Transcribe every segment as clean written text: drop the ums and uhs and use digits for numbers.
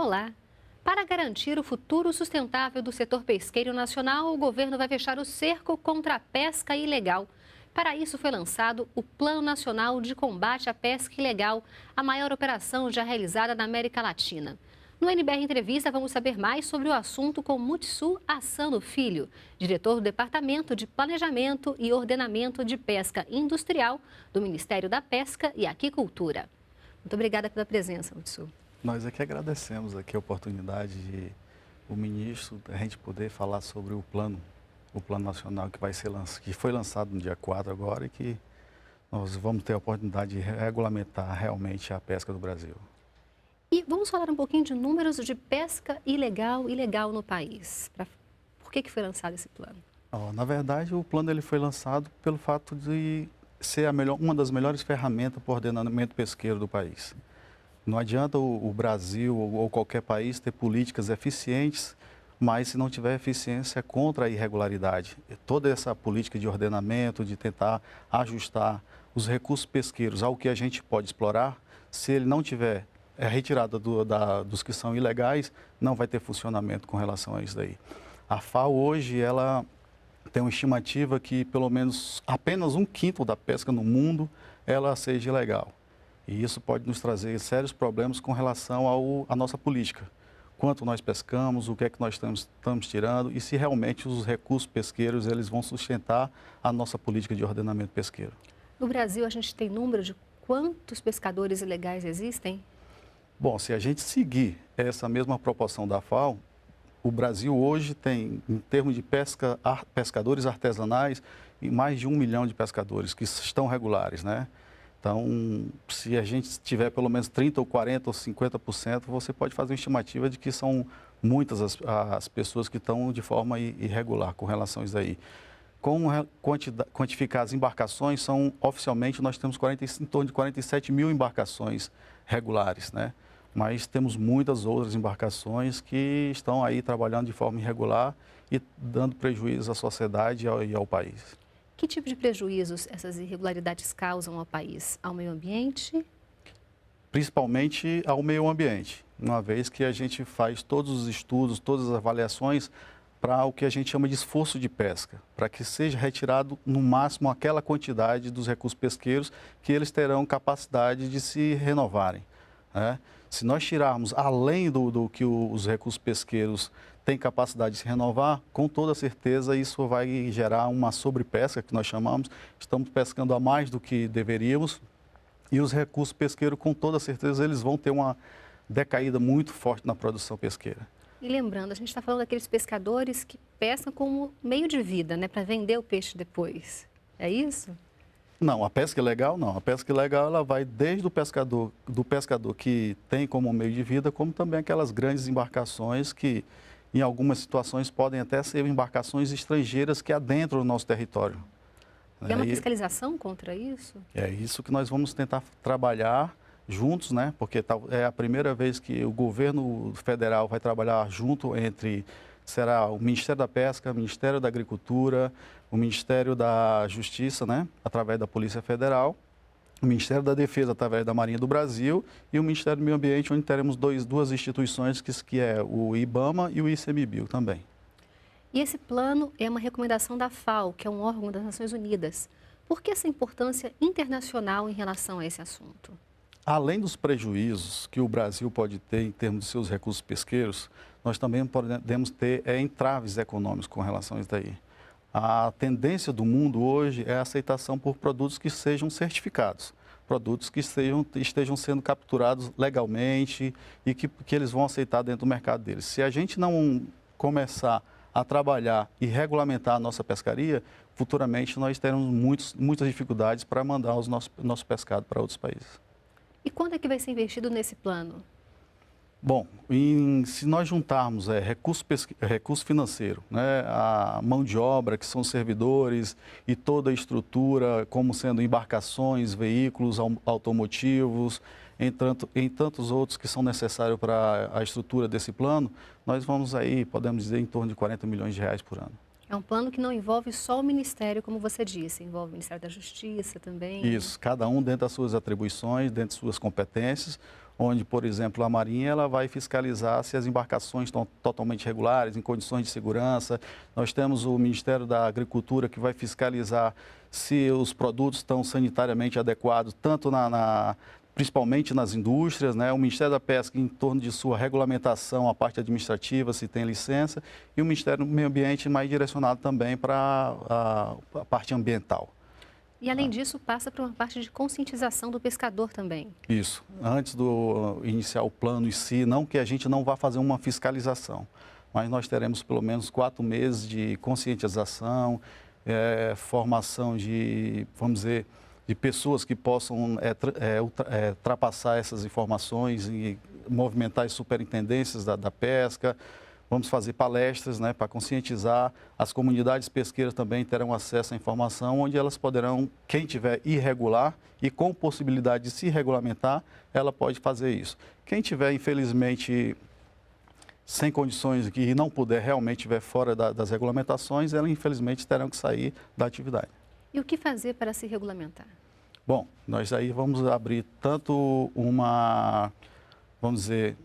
Olá! Para garantir o futuro sustentável do setor pesqueiro nacional, o governo vai fechar o cerco contra a pesca ilegal. Para isso, foi lançado o Plano Nacional de Combate à Pesca Ilegal, a maior operação já realizada na América Latina. No NBR Entrevista, vamos saber mais sobre o assunto com Mutsu Assano Filho, diretor do Departamento de Planejamento e Ordenamento de Pesca Industrial do Ministério da Pesca e Aquicultura. Muito obrigada pela presença, Mutsu. Nós aqui agradecemos aqui a oportunidade de o ministro, a gente poder falar sobre o plano nacional que foi lançado no dia 4 agora e que nós vamos ter a oportunidade de regulamentar realmente a pesca do Brasil. E vamos falar um pouquinho de números de pesca ilegal no país. Por que foi lançado esse plano? Na verdade, o plano ele foi lançado pelo fato de ser uma das melhores ferramentas para o ordenamento pesqueiro do país. Não adianta o Brasil ou qualquer país ter políticas eficientes, mas se não tiver eficiência contra a irregularidade. Toda essa política de ordenamento, de tentar ajustar os recursos pesqueiros ao que a gente pode explorar, se ele não tiver retirada dos que são ilegais, não vai ter funcionamento com relação a isso daí. A FAO hoje, ela tem uma estimativa que pelo menos apenas 1/5 da pesca no mundo, ela seja ilegal. E isso pode nos trazer sérios problemas com relação à nossa política. Quanto nós pescamos, o que é que nós estamos tirando e se realmente os recursos pesqueiros eles vão sustentar a nossa política de ordenamento pesqueiro. No Brasil, a gente tem número de quantos pescadores ilegais existem? Bom, se a gente seguir essa mesma proporção da FAO, o Brasil hoje tem, em termos de pescadores artesanais, mais de 1 milhão de pescadores que estão regulares, né? Então, se a gente tiver pelo menos 30% ou 40% ou 50%, você pode fazer uma estimativa de que são muitas as pessoas que estão de forma irregular com relação a isso aí. Como quantificar as embarcações, oficialmente nós temos em torno de 47 mil embarcações regulares, né? Mas temos muitas outras embarcações que estão aí trabalhando de forma irregular e dando prejuízo à sociedade e ao país. Que tipo de prejuízos essas irregularidades causam ao país? Ao meio ambiente? Principalmente ao meio ambiente, uma vez que a gente faz todos os estudos, todas as avaliações para o que a gente chama de esforço de pesca, para que seja retirado no máximo aquela quantidade dos recursos pesqueiros que eles terão capacidade de se renovarem, né? Se nós tirarmos além do que os recursos pesqueiros têm capacidade de se renovar, com toda certeza isso vai gerar uma sobrepesca, que nós chamamos. Estamos pescando a mais do que deveríamos e os recursos pesqueiros, com toda certeza, eles vão ter uma decaída muito forte na produção pesqueira. E lembrando, a gente está falando daqueles pescadores que pescam como meio de vida, né, para vender o peixe depois. É isso? Não, a pesca ilegal não. A pesca ilegal ela vai desde o pescador que tem como meio de vida, como também aquelas grandes embarcações que, em algumas situações, podem até ser embarcações estrangeiras que adentram o nosso território. E é uma fiscalização contra isso? É isso que nós vamos tentar trabalhar juntos, né? Porque é a primeira vez que o governo federal vai trabalhar junto será o Ministério da Pesca, o Ministério da Agricultura, o Ministério da Justiça, né, através da Polícia Federal, o Ministério da Defesa, através da Marinha do Brasil, e o Ministério do Meio Ambiente, onde teremos duas instituições, que é o IBAMA e o ICMBio também. E esse plano é uma recomendação da FAO, que é um órgão das Nações Unidas. Por que essa importância internacional em relação a esse assunto? Além dos prejuízos que o Brasil pode ter em termos de seus recursos pesqueiros, nós também podemos ter entraves econômicos com relação a isso daí. A tendência do mundo hoje é a aceitação por produtos que sejam certificados, produtos que estejam sendo capturados legalmente e que eles vão aceitar dentro do mercado deles. Se a gente não começar a trabalhar e regulamentar a nossa pescaria, futuramente nós teremos muitas dificuldades para mandar o nosso pescado para outros países. E quando é que vai ser investido nesse plano? Bom, se nós juntarmos recurso financeiro, né, a mão de obra, que são servidores, e toda a estrutura, como sendo embarcações, veículos automotivos, em tantos outros que são necessários para a estrutura desse plano, nós vamos aí, podemos dizer, em torno de 40 milhões de reais por ano. É um plano que não envolve só o Ministério, como você disse, envolve o Ministério da Justiça também. Isso, cada um dentro das suas atribuições, dentro das suas competências, onde, por exemplo, a Marinha ela vai fiscalizar se as embarcações estão totalmente regulares, em condições de segurança. Nós temos o Ministério da Agricultura que vai fiscalizar se os produtos estão sanitariamente adequados, tanto principalmente nas indústrias, né? O Ministério da Pesca em torno de sua regulamentação, a parte administrativa, se tem licença, e o Ministério do Meio Ambiente mais direcionado também para a parte ambiental. E, além disso, passa por uma parte de conscientização do pescador também. Isso. Antes do iniciar o plano em si, não que a gente não vá fazer uma fiscalização, mas nós teremos pelo menos 4 meses de conscientização, formação de, vamos dizer, de pessoas que possam ultrapassar essas informações e movimentar as superintendências da pesca. Vamos fazer palestras, né, para conscientizar. As comunidades pesqueiras também terão acesso à informação, onde elas poderão, quem tiver irregular e com possibilidade de se regulamentar, ela pode fazer isso. Quem tiver, infelizmente, sem condições e não puder realmente estiver fora das regulamentações, elas, infelizmente, terão que sair da atividade. E o que fazer para se regulamentar? Bom, nós aí vamos abrir tanto vamos dizer,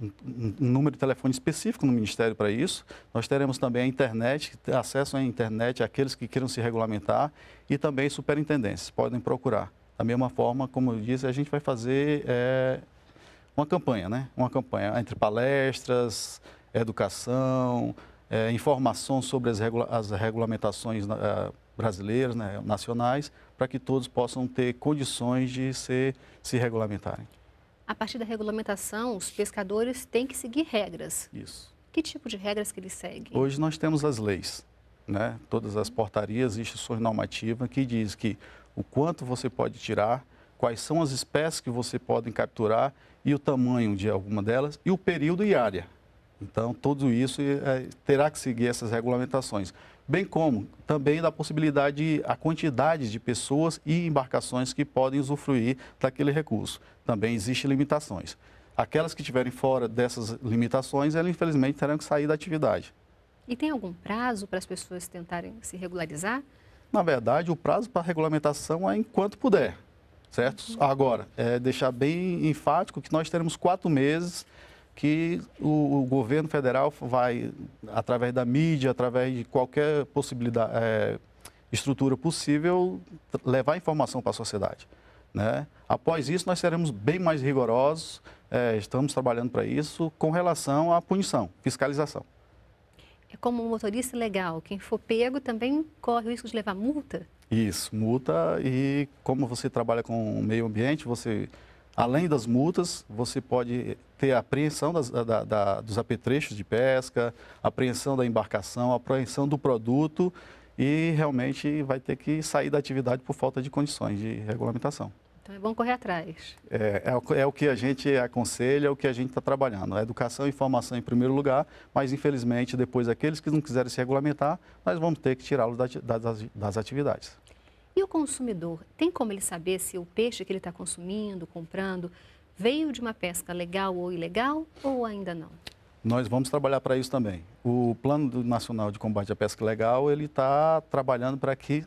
um número de telefone específico no Ministério para isso. Nós teremos também a internet, acesso à internet àqueles que queiram se regulamentar e também superintendências, podem procurar. Da mesma forma, como eu disse, a gente vai fazer uma campanha, né? Uma campanha entre palestras, educação, informação sobre as regulamentações brasileiras, né, nacionais, para que todos possam ter condições de se regulamentarem. A partir da regulamentação, os pescadores têm que seguir regras. Isso. Que tipo de regras que eles seguem? Hoje nós temos as leis, né? Todas as portarias e instruções normativas que diz que o quanto você pode tirar, quais são as espécies que você pode capturar e o tamanho de alguma delas e o período e área. Então, tudo isso terá que seguir essas regulamentações. Bem como também da possibilidade, a quantidade de pessoas e embarcações que podem usufruir daquele recurso. Também existem limitações. Aquelas que estiverem fora dessas limitações, elas infelizmente terão que sair da atividade. E tem algum prazo para as pessoas tentarem se regularizar? Na verdade, o prazo para a regulamentação é enquanto puder, certo? Agora, deixar bem enfático que nós teremos 4 meses que o governo federal vai, através da mídia, através de qualquer possibilidade, estrutura possível, levar informação para a sociedade, né? Após isso, nós seremos bem mais rigorosos, estamos trabalhando para isso, com relação à punição, fiscalização. É como um motorista ilegal, quem for pego também corre o risco de levar multa? Isso, multa, e como você trabalha com o meio ambiente, além das multas, você pode ter a apreensão dos apetrechos de pesca, apreensão da embarcação, apreensão do produto e realmente vai ter que sair da atividade por falta de condições de regulamentação. Então é bom correr atrás. É o que a gente aconselha, é o que a gente está trabalhando. A educação e informação em primeiro lugar, mas infelizmente depois aqueles que não quiserem se regulamentar, nós vamos ter que tirá-los das atividades. E o consumidor, tem como ele saber se o peixe que ele está consumindo, comprando, veio de uma pesca legal ou ilegal ou ainda não? Nós vamos trabalhar para isso também. O Plano Nacional de Combate à Pesca Ilegal, ele está trabalhando para que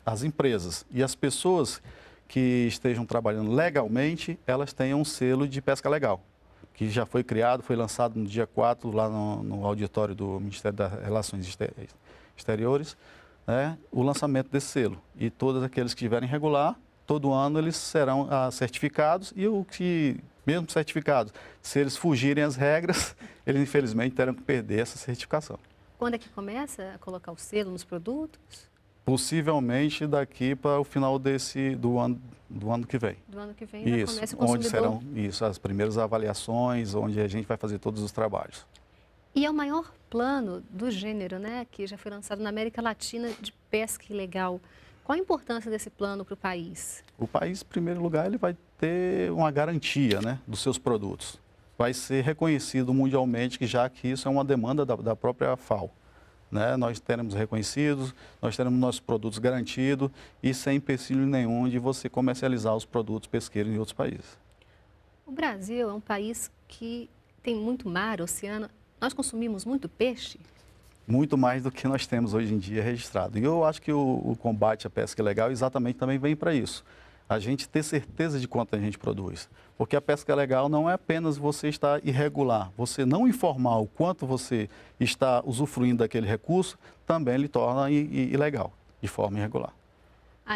as empresas e as pessoas que estejam trabalhando legalmente, elas tenham um selo de pesca legal, que já foi criado, foi lançado no dia 4, lá no auditório do Ministério das Relações Exteriores, né, o lançamento desse selo. E todos aqueles que estiverem regular, todo ano eles serão certificados e mesmo certificados, se eles fugirem às regras, eles infelizmente terão que perder essa certificação. Quando é que começa a colocar o selo nos produtos? Possivelmente daqui para o final do ano que vem. Do ano que vem já isso, começa o consumidor. onde serão as primeiras avaliações, onde a gente vai fazer todos os trabalhos. E é o maior plano do gênero, né, que já foi lançado na América Latina de pesca ilegal. Qual a importância desse plano para o país? O país, em primeiro lugar, ele vai ter uma garantia, né, dos seus produtos. Vai ser reconhecido mundialmente, já que isso é uma demanda da própria FAO. Né? Nós teremos reconhecidos, nós teremos nossos produtos garantidos e sem empecilho nenhum de você comercializar os produtos pesqueiros em outros países. O Brasil é um país que tem muito mar, oceano. Nós consumimos muito peixe? muito mais do que nós temos hoje em dia registrado. E eu acho que o combate à pesca ilegal exatamente também vem para isso. A gente ter certeza de quanto a gente produz. Porque a pesca legal não é apenas você estar irregular. Você não informar o quanto você está usufruindo daquele recurso também lhe torna ilegal, de forma irregular.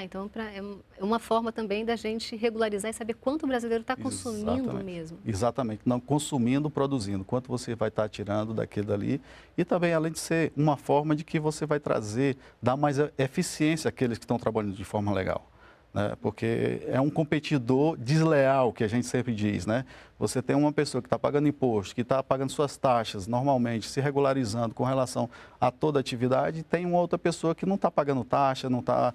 Então é uma forma também da gente regularizar e saber quanto o brasileiro está consumindo mesmo. Exatamente, não consumindo, produzindo, quanto você vai estar tirando daquilo dali. E também, além de ser uma forma de que você vai trazer, dar mais eficiência àqueles que estão trabalhando de forma legal. Né? Porque é um competidor desleal, que a gente sempre diz, né? Você tem uma pessoa que está pagando imposto, que está pagando suas taxas normalmente, se regularizando com relação a toda a atividade, e tem uma outra pessoa que não está pagando taxa, não está...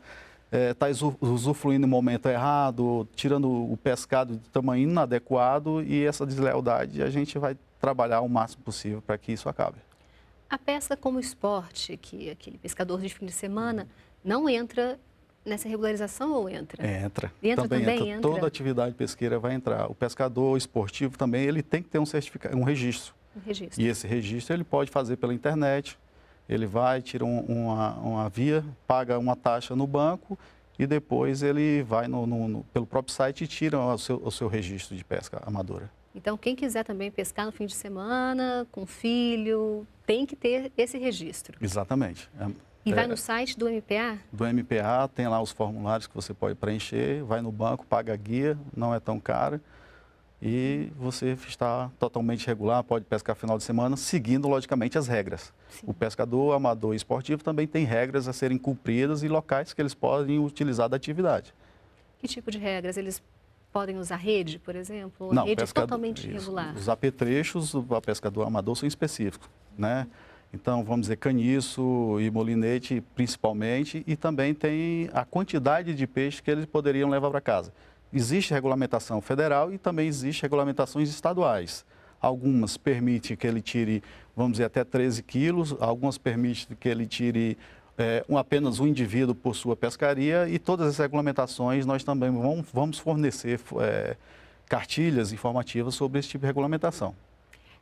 está usufruindo no momento errado, tirando o pescado de tamanho inadequado, e essa deslealdade a gente vai trabalhar o máximo possível para que isso acabe. A pesca como esporte, que aquele pescador de fim de semana não entra nessa regularização ou entra? Entra. Também entra. Toda atividade pesqueira vai entrar. O pescador esportivo também, ele tem que ter um certificado, um registro. E esse registro ele pode fazer pela internet. Ele vai, tira uma via, paga uma taxa no banco e depois ele vai pelo próprio site e tira o seu registro de pesca amadora. Então, quem quiser também pescar no fim de semana, com filho, tem que ter esse registro. Exatamente. E vai no site do MPA? Do MPA, tem lá os formulários que você pode preencher, vai no banco, paga a guia, não é tão cara. E você está totalmente regular, pode pescar final de semana, seguindo, logicamente, as regras. Sim. O pescador amador e esportivo também tem regras a serem cumpridas e locais que eles podem utilizar da atividade. Que tipo de regras? Eles podem usar rede, por exemplo? Não, rede totalmente irregular? Os apetrechos do pescador amador são específicos, né? Então, vamos dizer, caniço e molinete, principalmente, e também tem a quantidade de peixe que eles poderiam levar para casa. Existe regulamentação federal e também existe regulamentações estaduais. Algumas permitem que ele tire, vamos dizer, até 13 quilos, algumas permitem que ele tire apenas um indivíduo por sua pescaria, e todas as regulamentações nós também vamos fornecer cartilhas informativas sobre esse tipo de regulamentação.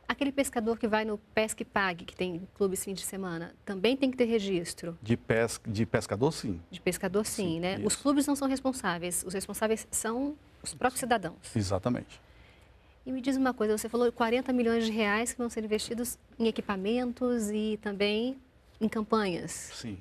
Aquele pescador que vai no Pesca e Pague, que tem clubes fim de semana, também tem que ter registro? De pescador, sim. De pescador, sim, né? Isso. Os clubes não são responsáveis, os responsáveis são os próprios cidadãos. Exatamente. E me diz uma coisa, você falou 40 milhões de reais que vão ser investidos em equipamentos e também em campanhas. Sim.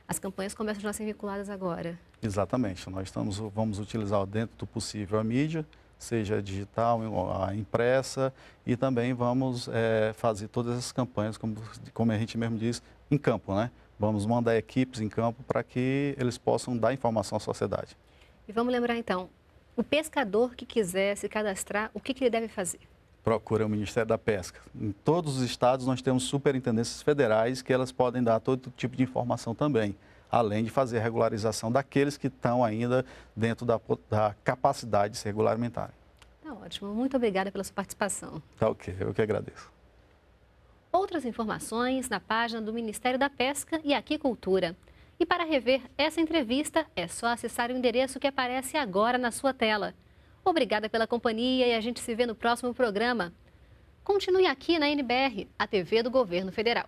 As campanhas começam a ser vinculadas agora. Exatamente. Nós vamos utilizar dentro do possível a mídia, seja digital, a impressa, e também vamos fazer todas essas campanhas, como a gente mesmo diz, em campo, né? Vamos mandar equipes em campo para que eles possam dar informação à sociedade. E vamos lembrar então, o pescador que quiser se cadastrar, o que ele deve fazer? Procura o Ministério da Pesca. Em todos os estados nós temos superintendências federais que elas podem dar todo tipo de informação também, além de fazer a regularização daqueles que estão ainda dentro da capacidade de se regulamentarem. Tá ótimo. Muito obrigada pela sua participação. Tá ok, eu que agradeço. Outras informações na página do Ministério da Pesca e Aquicultura. E para rever essa entrevista, é só acessar o endereço que aparece agora na sua tela. Obrigada pela companhia e a gente se vê no próximo programa. Continue aqui na NBR, a TV do Governo Federal.